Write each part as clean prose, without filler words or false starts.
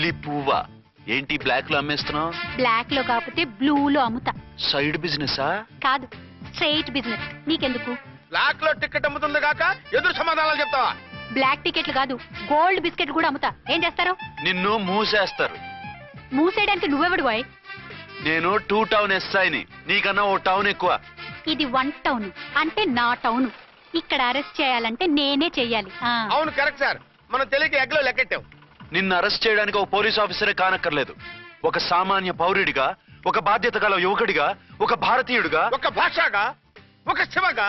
Lily పువ్వా? ఏంటి black లో అమ్మేస్తున్నావు? బ్లాక్ లో కాకపోతే బ్లూ లో అమ్ముతా. సైడ్ బిజినెసా? కాదు, స్ట్రైట్ బిజినెస్. నీకెందుకు? బ్లాక్ లో టికెట్ అమ్ముతుంది కాక ఎదురు సమాధానాలు చెప్తావా? బ్లాక్ టికెట్లు కాదు, గోల్డ్ బిస్కెట్ కూడా అమ్ముతా. ఏం చేస్తారు? నిన్ను మూసేస్తారు. మూసేయడానికి నువ్వెవడు బాయ్? నేను 2 టౌన్ ఎస్ఐని, నీకన్నా ఓ టౌన్ ఎక్కువ. ఇది 1 టౌన్, అంటే నా టౌన్. ఇక్కడ అరెస్ట్ చేయాలంటే నేనే చెయ్యాలి. అవును, కరెక్ట్ సార్. మనం తెలియక ఎగ్లో లెక్కెట్టాం. నిన్ను అరెస్ట్ చేయడానికి ఒక పోలీస్ ఆఫీసరే కానక్కర్లేదు. ఒక సామాన్య పౌరుడిగా, ఒక బాధ్యత గల యువకుడిగా, ఒక భారతీయుడిగా, ఒక భాషగా, ఒక శివగా,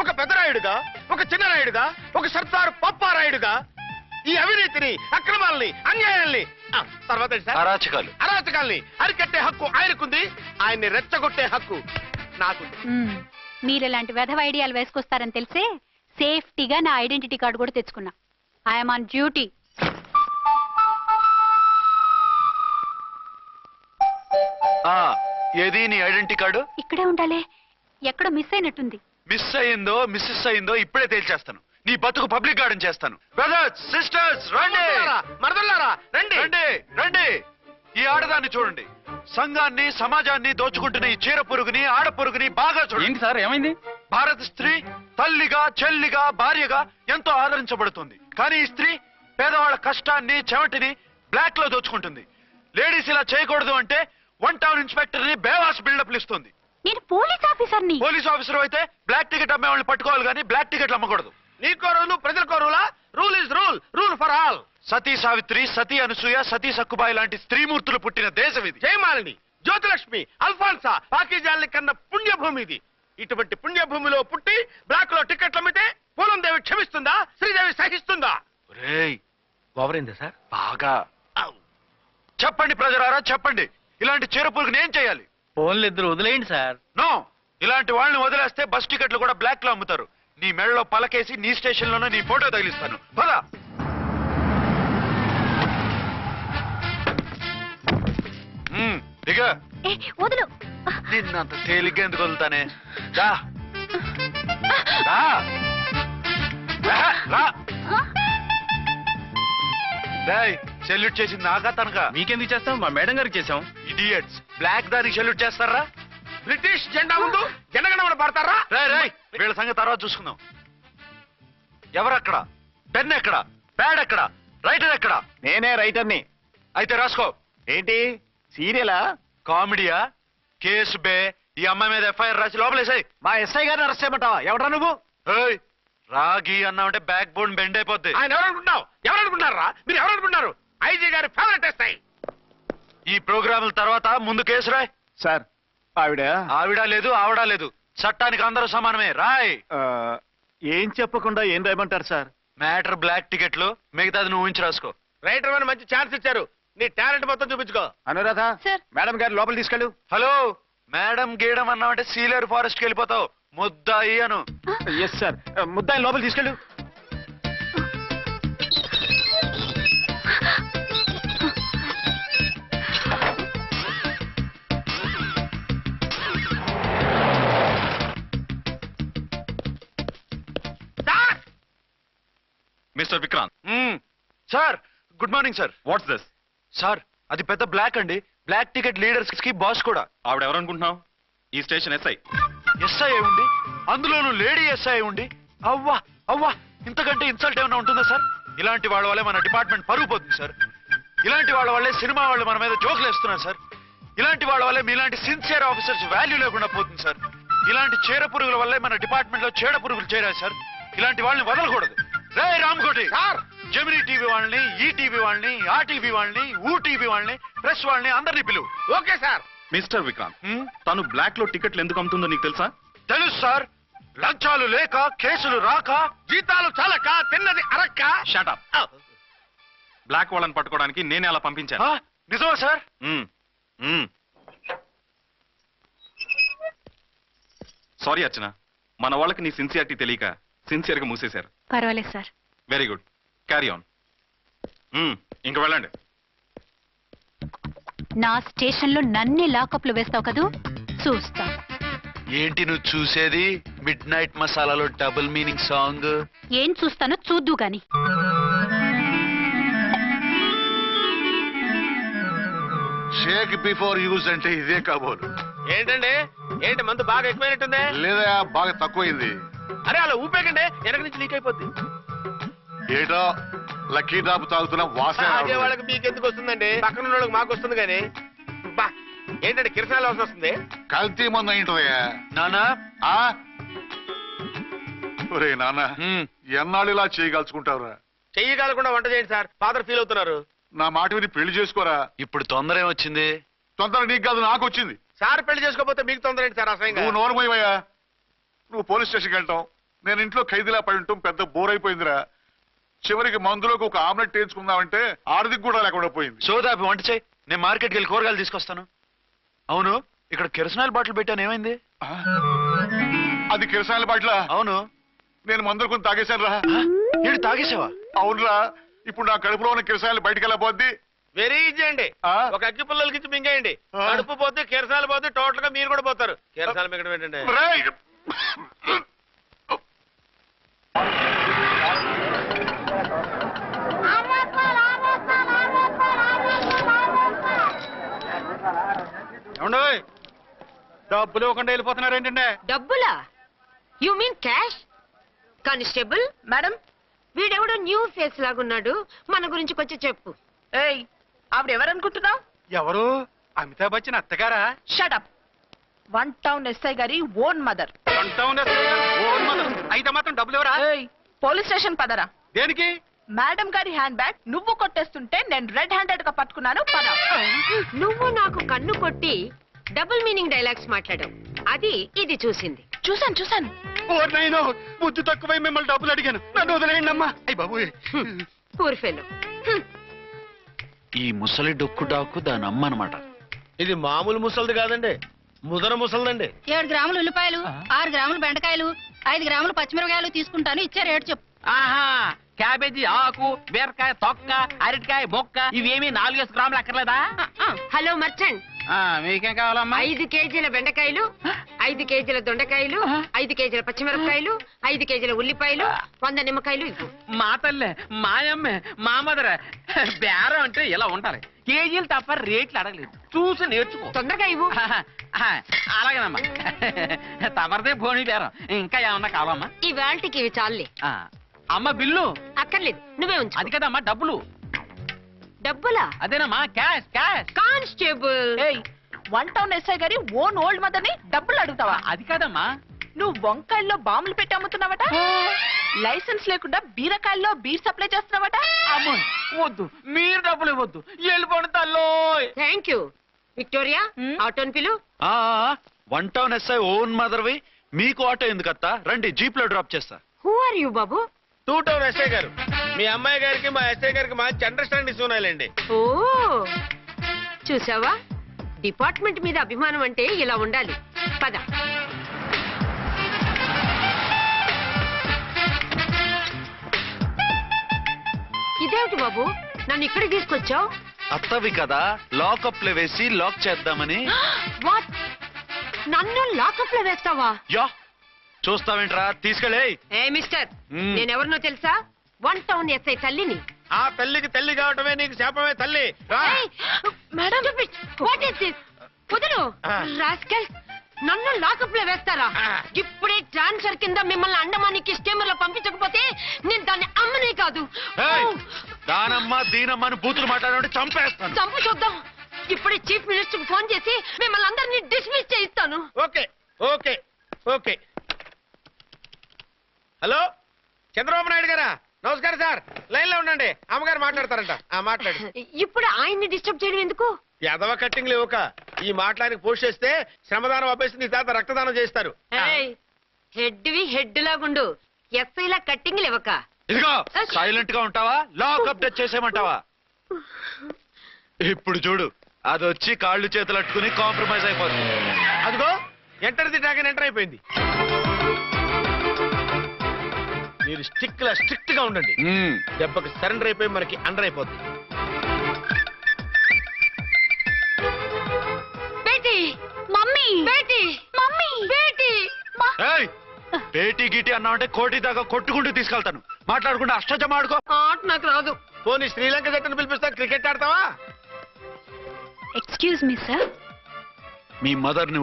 ఒక పెద్దరాయుడుగా, ఒక చిన్నరాయుడుగా, ఒక సర్దార్ పప్పారాయుడుగా ఈ అవినీతిని, అక్రమాలని, అన్యాయాల్ని, తర్వాత అరాచకాల్ని అరికట్టే హక్కు ఆయనకుంది. ఆయన్ని రెచ్చగొట్టే హక్కు నాకు. మీరు ఇలాంటి వెధవ ఐడియాలు వేసుకొస్తారని తెలిసే సేఫ్టీగా నా ఐడెంటిటీ కార్డు కూడా తెచ్చుకున్నా. I'm on duty. ఏది నీ ఐడెంటిటీ కార్డు? ఇక్కడే ఉండాలి. ఎక్కడో మిస్ అయినట్టుంది. మిస్ అయిందో మిస్సెస్ అయిందో ఇప్పుడే తేల్చేస్తాను. నీ బతుకు పబ్లిక్ గార్డెన్ చేస్తాను. బ్రదర్స్, సిస్టర్స్, రండి. మరదల్లారా రండి, రండి, రండి. ఈ ఆడదాన్ని చూడండి. సంఘాన్ని, సమాజాన్ని దోచుకుంటున్న ఈ చీర పురుగుని, ఆడ పురుగుని బాగా చూడండి. సార్, ఏమైంది? భారత స్త్రీ తల్లిగా, చెల్లిగా, భార్యగా ఎంతో ఆదరించబడుతుంది. కానీ ఈ స్త్రీ పేదవాళ్ల కష్టాన్ని, చెమటిని బ్లాక్ లో దోచుకుంటుంది. లేడీస్ ఇలా చేయకూడదు అంటే 1 టౌన్ ఇన్స్పెక్టర్ ని బేవాస్ బిల్డప్ ఇస్తుంది. నేను పోలీస్ ఆఫీసర్ని. పోలీస్ ఆఫీసర్ అయితే బ్లాక్ టికెట్ అమ్మే వాళ్ళని పట్టుకోవాలి కానీ బ్లాక్ టికెట్లు అమ్మకూడదు. నీకో రూలు, ప్రజలకో రూలా? Rule is rule, rule for all. Sati Savitri, Sati Anasuya, Sati Sakkubai లాంటి స్త్రీమూర్తులు పుట్టిన దేశం ఇది. జయమాలిని, జ్యోతిలక్ష్మి, అల్ఫాన్సా, పాకిజాల్ని కన్న పుణ్యభూమి ఇది. ఇటువంటి పుణ్యభూమిలో పుట్టి బ్లాక్ లో టికెట్లు అమ్మితే పూలందేవి క్షమిస్తుందా? శ్రీదేవి సహిస్తుందా? ఓవరైందా సార్? బాగా. చెప్పండి ప్రజలారా, చెప్పండి. ఇలాంటి చీర పురుగుని ఏం చేయాలి? ఫోన్లు ఇద్దరు వదిలేయండి సార్. నో, ఇలాంటి వాళ్ళని వదిలేస్తే బస్ టికెట్లు కూడా బ్లాక్ లో అమ్ముతారు. నీ మెడలో పలకేసి నీ స్టేషన్ లోనే నీ ఫోటో తగిలిస్తాను. పద. దిగా. వదులు. నిన్నంత తేలిగ్గా ఎందుకు వదులుతానే? సెల్యూట్ చేసింది నాకా తనకా? మీకెందుకు చేస్తాం? మా మేడం గారికి చేసాం. ఇడియట్స్, బ్లాక్ దానికి సెల్యూట్ చేస్తారా? బ్రిటిష్ జెండా ముందు జనగణమన పడతారా? వీళ్ళ సంగతి తర్వాత చూసుకుందాం. ఎవరక్కడ? పెన్ ఎక్కడ? ప్యాడ్ ఎక్కడ? రైటర్ ఎక్కడ? నేనే రైటర్ని. అయితే రాసుకో. ఏంటి సీరియలా? కామెడీయా? కేసు బే. ఈ అమ్మాయి మీద ఎఫ్ఐఆర్ రాసి లోపలేసాయి. మా ఎస్ఐ గారిని అరెస్ట్ చేయమంటావా? ఎవడరా నువ్వు? రాగి అన్నామంటే బ్యాక్ బోన్ బెండ్ అయిపోద్ది. ఆయన ఎవరనుకుంటున్నావు? ఎవరనుకుంటున్నారా మీరు? ఎవరనుకుంటున్నారు? ఐజీ గారి ఫేవరెట్ ఎస్ఐ. ఈ ప్రోగ్రాముల తర్వాత ముందు కేసు రాయ్. సార్, ఆవిడ లేదు, ఆవిడ లేదు. చట్టానికి అందరూ సమానమే. రాయ్. ఏం చెప్పకుండా ఏం రాయమంటారు సార్? మ్యాటర్ బ్లాక్ టికెట్లు, మిగతాది నువ్వు ఊహించి రాసుకో. రైటర్ అని మంచి ఛాన్స్ ఇచ్చారు. నీ టాలెంట్ మొత్తం చూపించుకో. అనురాధ, మేడం గారు లోపల తీసుకెళ్ళు. హలో, మేడం గీయడం అన్నావంటే సీలేరు ఫారెస్ట్ కి వెళ్ళిపోతావు. ముద్దాయి అను. ఎస్ సార్, ముద్దాయి లోపల తీసుకెళ్ళు. Mister Vikrant. Sir, good morning sir. What's this? Sir, అది పెద్ద బ్లాక్ అండి. బ్లాక్ టికెట్ లీడర్స్ కి బాస్ కూడా. ఆవిడ ఎవరనుకుంటున్నావు? ఈ స్టేషన్ ఎస్ఐ. ఎస్ఐ ఉండి, అందులోనూ లేడీ ఎస్ఐ ఉండి, అవ్వా అవ్వా, ఇంతకంటే ఇన్సల్ట్ ఏమైనా ఉంటుందా సార్? ఇలాంటి వాళ్ళ వల్లే మన డిపార్ట్మెంట్ పరుగు పోతుంది సార్. ఇలాంటి వాళ్ళ వల్లే సినిమా వాళ్ళు మన మీద జోకులు వేస్తున్నారు సార్. ఇలాంటి వాళ్ళ వల్లే మీలాంటి సిన్సియర్ ఆఫీసర్స్ వాల్యూ లేకుండా పోతుంది సార్. ఇలాంటి చీర పురుగుల వల్లే మన డిపార్ట్మెంట్ లో చీడ పురుగులు చేరారు సార్. ఇలాంటి వాళ్ళని వదలకూడదు. రే రామ్కోటి సార్, జెమినీ టీవీ వాళ్ళని, ఈ టీవీ వాళ్ళని, ఆ టీవీ వాళ్ళని, ఊ టీవీ వాళ్ళని, ప్రెస్ వాళ్ళని అందరినీ పిలువు. Okay sir. మిస్టర్ విక్రాంత్, తను బ్లాక్ లో టికెట్లు ఎందుకు అమ్ముతుందో నీకు తెలుసా? తెలుసు సార్. లంచాలు లేక, కేసులు రాక, జీతాలు చాలక, తిన్నది అరక్క. షటప్. బ్లాక్ వాళ్ళని పట్టుకోవడానికి నేనే అలా పంపించాను. నిజమా సార్? సారీ అర్చన, మన వాళ్ళకి నీ సిన్సియారిటీ తెలియక సిన్సియర్ గా మూసేశారు. పర్వాలేదు sir. Very good, carry on. ఇంక వెళ్ళండి. నా స్టేషన్ లో నన్నే లాకప్ లో వేస్తావు కదూ, చూస్తా. ఏంటి నువ్వు చూసేది? మిడ్ నైట్ మసాలాలో డబుల్ మీనింగ్ సాంగ్. ఏం చూస్తానో చూద్దు గాని. షేక్ బిఫోర్ యూజ్ అంటే ఇదే కాబోలు. ఏంటండి ఏంటి మందు బాగా ఎక్కువైనట్టుందే? లేదా బాగా తక్కువైంది. అరే అలా ఊపేకండి, వెనక నుంచి లీక్ అయిపోద్ది. ఏటో లక్కీ డ్రాప్ తాగుతున్న వాసన తాగే రావట్లేదు. వాళ్ళకి మీకు ఎందుకు వస్తుందండి, పక్కన ఉన్న వాళ్ళకి మాకు వస్తుంది కానీ. బా ఏంటంటే కిరసనాల వాసన వస్తుంది. కల్తీ మందు అయింటదయ్యా. నానా ఆ? ఒరే నాన్న, ఎన్నాళ్ళు ఇలా చేయగలుచుకుంటావురా? చెయ్యగలకుండా వంట చేయండి సార్, ఫాదర్ ఫీల్ అవుతున్నారు. నా మాట విని పెళ్లి చేసుకోరా. ఇప్పుడు తొందర ఏమొచ్చింది? తొందర నీకు కాదు, నాకు వచ్చింది. సార్ పెళ్లి చేసుకోకపోతే మీకు తొందర ఏంటి సార్? అసహ్యంగా. నువ్వు నోరుమోయ్యా. నువ్వు పోలీస్ స్టేషన్కి వెళ్తాం, నేను ఇంట్లో ఖైదీలా పడి ఉంటాం. పెద్ద బోర్ అయిపోయిందిరా. చివరికి మందులోకి ఒక ఆమ్లెట్ వేయించుకుందామంటే ఆర్థిక కూడా లేకుండా పోయింది. సోదాపి వంట చేయి, నేను మార్కెట్కి వెళ్ళి కూరగాయలు తీసుకొస్తాను. అవును, ఇక్కడ కిరసనాయిల్ బాటిల్ పెట్టాను, ఏమైంది? ఆ? అది కిరసాయల బాట్ల. అవును. నేను మందులు కొని తాగేశాను రా. ఏంటి తాగేసావా? అవునురా. ఇప్పుడు నా కడుపులో ఉన్న కిరసాయలు బయటికి వెళ్ళబోద్ది. వెరీ ఈజీ అండి. ఆ? ఒక అగ్గి పుల్లలకి ఇచ్చి మింగేయండి, ఆ? కడుపు పోతే కిరసాలు పోతే టోటల్ గా మీరు కూడా పోతారు. కిరసాలు మింగడం ఏంటండి? రేయ్! ఏమండోయ్, డబ్బులు ఇవ్వకుండా వెళ్ళిపోతున్నారు ఏంటంటే? డబ్బులా? You mean cash? Constable madam, వీడెవడో న్యూ ఫేస్ లాగున్నాడు, మన గురించి కొంచెం చెప్పు. ఏయ్ ఆవిడ ఎవరనుకుంటున్నావు? ఎవరు? అమితాబ్ బచ్చన్ అత్తగారా? షటప్. 1 టౌన్ ఎస్ఐ గారి ఓన్ మదర్. అయితే మాత్రం డబ్బులు ఎవరా? ఏయ్ పోలీస్ స్టేషన్ పదరా. దేనికి? మేడం గారి హ్యాండ్ బ్యాగ్ నువ్వు కొట్టేస్తుంటే నేను రెడ్ హ్యాండెడ్ గా పట్టుకున్నాను. పద. నువ్వు నాకు కన్ను కొట్టి డబుల్ మీనింగ్ డైలాగ్స్ మాట్లాడావు, అది ఇది చూసింది. చూసాను. ఓర్నైనా బుద్ధి తక్కువై మిమ్మల్ని డబ్బులు అడిగాను, నన్ను వదిలేయండి అమ్మా. అయ్యి బాబు, పూర్ ఫెలో. ఈ ముసలి డొక్కు డాకు దాని అమ్మ అనమాట. ఇది మామూలు ముసలిది కాదండి, ముదర ముసలిదండి. 7 గ్రాములు ఉల్లిపాయలు, 6 గ్రాములు బెండకాయలు, 5 గ్రాములు పచ్చిమిరపకాయలు తీసుకుంటాను. ఇచ్చే రేటు చెప్పు. ఆహా, క్యాబేజీ ఆకు, బీరకాయ తొక్క, అరటికాయ బొక్క, ఇవేమి 4 గ్రాములు అక్కర్లేదా? హలో మర్చెంట్, మీకేం కావాలమ్మా? 5 కేజీల బెండకాయలు, 5 కేజీల దొండకాయలు, 5 కేజీల పచ్చిమిరపకాయలు, 5 కేజీల ఉల్లిపాయలు, 100 నిమ్మకాయలు ఇవ్వు. మా తల్లే, మాయమ్మే, మా మదర బేరం అంటే ఇలా ఉండాలి. కేజీలు తప్ప రేట్లు అడగలేదు, చూసి నేర్చుకో. తొందరగా ఇవ్వు. అలాగేనమ్మా. తమరిదే భోని బేరం. ఇంకా ఏమన్నా కావాలమ్మా? ఈ వేల్టికి ఇవి చాలే. అమ్మ బిల్లు అక్కర్లేదు, నువ్వే ఉంచు. అది కదమ్మా డబ్బులు. డబ్బులా? అదేనమ్మా, క్యాష్ క్యాష్. కానిస్టేబుల్, ఏయ్ 1 టౌన్ ఎస్ఐ గారి ఓన్ ఓల్డ్ మదర్ ని డబ్బులు అడుగుతావా? అది కదమ్మా. నువ్వు వంకాయల్లో బాంబులు పెట్టి అమ్ముతున్నావట, లైసెన్స్ లేకుండా బీరకాయల్లో బీర్ సప్లై చేస్తున్నావట. అమ్మో వద్దు, మీరు డబ్బులు ఇవ్వద్దు, వెళ్ళిపోండి తల్లో. Thank you. విక్టోరియా, ఆటోన్ పిలు. 1 టౌన్ ఎస్ఐ ఓన్ మదర్వి, మీకు ఆటో ఎందుకు అత్త? రండి, జీప్ లో డ్రాప్ చేస్తా. హూ ఆర్ యూ బాబు? 2 టౌన్ ఎస్ఐ గారు, మీ అమ్మాయి గారికి మా ఎస్ఐ గారికి మంచి అండర్స్టాండింగ్ ఉన్నాయండి. ఓ చూసావా, డిపార్ట్మెంట్ మీద అభిమానం అంటే ఇలా ఉండాలి. పద. ఇదేమిటి బాబు, నన్ను ఇక్కడికి తీసుకొచ్చావు? అత్తవి కదా, లాకప్ లో వేసి లాక్ చేద్దామని. వాట్? నన్ను లాకప్ లో వేస్తావా? యా, చూస్తావేంట్రా, తీసుకెళ్ళే. ఏ మిస్టర్, నేనెవరినో తెలుసా? 1 టౌన్ ఎస్ఐ తల్లిని. ఆ తల్లికి తల్లి కావటమే నీకు శాపమే తల్లి. రా. Madam, what is this? వదులు రాస్కెల్, నన్ను లాకప్ లో వేస్తారా? ఇప్పుడే ట్రాన్స్ఫర్ కింద మిమ్మల్ని అండమానికి స్టీమర్ లో పంపించకపోతే నేను దాన్ని అమ్మనే కాదు. దానమ్మ దీనమ్మ అని బూతులు మాట్లాడే చంపేస్తాను. చంపు చూద్దాం. ఇప్పుడే చీఫ్ మినిస్టర్ కి ఫోన్ చేసి మిమ్మల్ని అందరినీ డిస్మిస్ చేయిస్తాను. Okay okay okay. Hello, Chandrababu Naidu గారా? నమస్కారం సార్, లైన్ లో ఉండండి, అమ్మగారు మాట్లాడతారంట. మాట్లాడు. ఇప్పుడు ఆయన్ని డిస్టర్బ్ చేయడం ఎందుకు? ఎదవ కట్టింగ్ లేవుక ఈ మాట్లాడికి పోస్ట్ చేస్తే శ్రమదానం అభ్యసి నీ తాత రక్తదానం చేస్తారు. హెడ్ లాగుండు, ఎస్ఐలా కట్టింగ్ లేవక. ఇదిగో సైలెంట్ గా ఉంటావా, లాక్ అప్డేట్ చేసేయమంటావా? ఇప్పుడు చూడు, అది వచ్చి కాళ్ళు చేతులు అట్టుకుని కాంప్రమైజ్ అయిపోతుంది. అదిగో ఎంటర్ ది డ్రాగన్ ఎంటర్ అయిపోయింది. మీరు స్ట్రిక్ట్ గా ఉండండి, దెబ్బకి సరెండర్ అయిపోయి మనకి అండర్ అయిపోద్ది. బేటీ, మమ్మీ, బేటీ, మమ్మీ, బేటీ. పేటీ గిటి అన్నావంటే కోటి దాకా కొట్టుకుంటూ తీసుకెళ్తాను. మాట్లాడుకుంటూ అష్టజమ ఆడుకో. ఆట నాకు రాదు. పోనీ శ్రీలంక జట్టును పిలిపిస్తా, క్రికెట్ ఆడతావా? ఎక్స్క్యూజ్ మీ సార్ మీ మదర్ ని